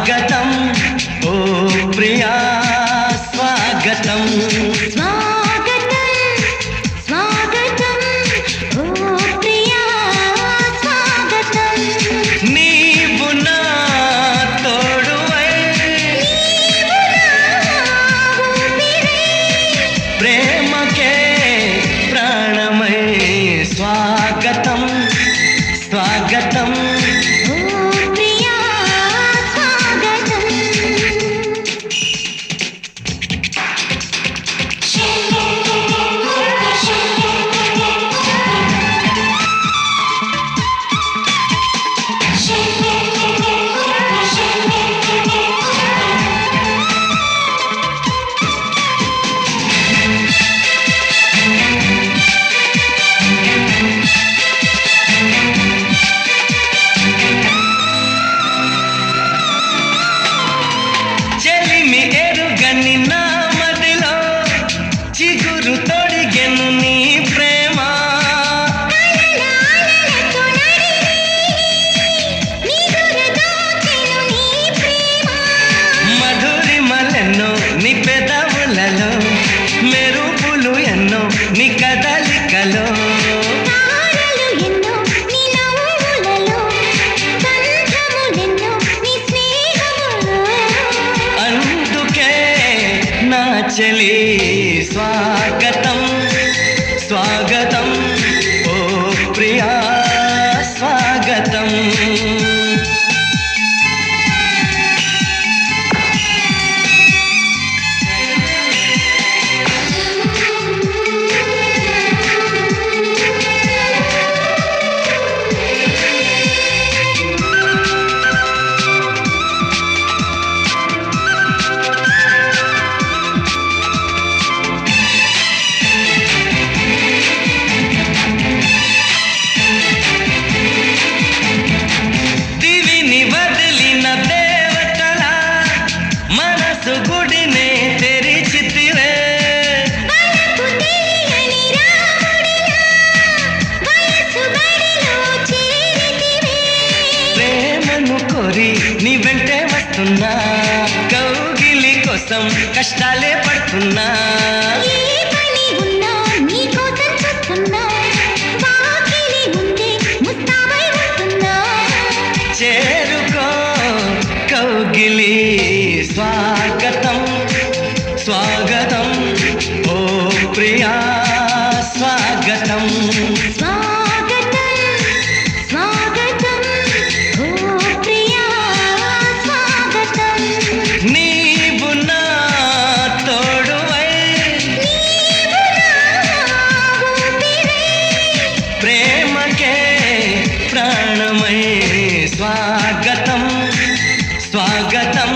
स्वागतं ओ प्रिया स्वागतं स्वागतं स्वागतं ओ प्रिया स्वागतं నీవు నా తోడువై ప్రేమకే ప్రాణమై స్వాగతం स्वागतं ओ प्रिया स्वागतं మెరుపులు ఎన్నో నీ కదలికలో తారలు ఎన్నో నీ నవ్వులలో సంధ్యములెన్నో నీ స్నేహములో అందుకే నా చెలి స్వాగతం స్వాగతం ఓ ప్రియా స్వాగతం గుడినే తెరిచితివే వలపు తెలియని రాముడిలా వయసు బడిలో చేరితివే ప్రేమను కోరి నీ వెంటే వస్తున్నా కౌగిలి కోసం కష్టాలే పడుతున్నా ఏ పని ఉన్నా నీ కోసం చూస్తున్నా వాకిలి ముందే ముస్తాబై ఉంటున్నా చేరుకో కౌగిలి स्वागतं स्वागतं ओ प्रिया स्वागतं स्वागतं स्वागतं ओ प्रिया स्वागतं నీవు నా తోడువై నీవు నా ఊపిరై ప్రేమకే ప్రాణమై స్వాగతం స్వాగతం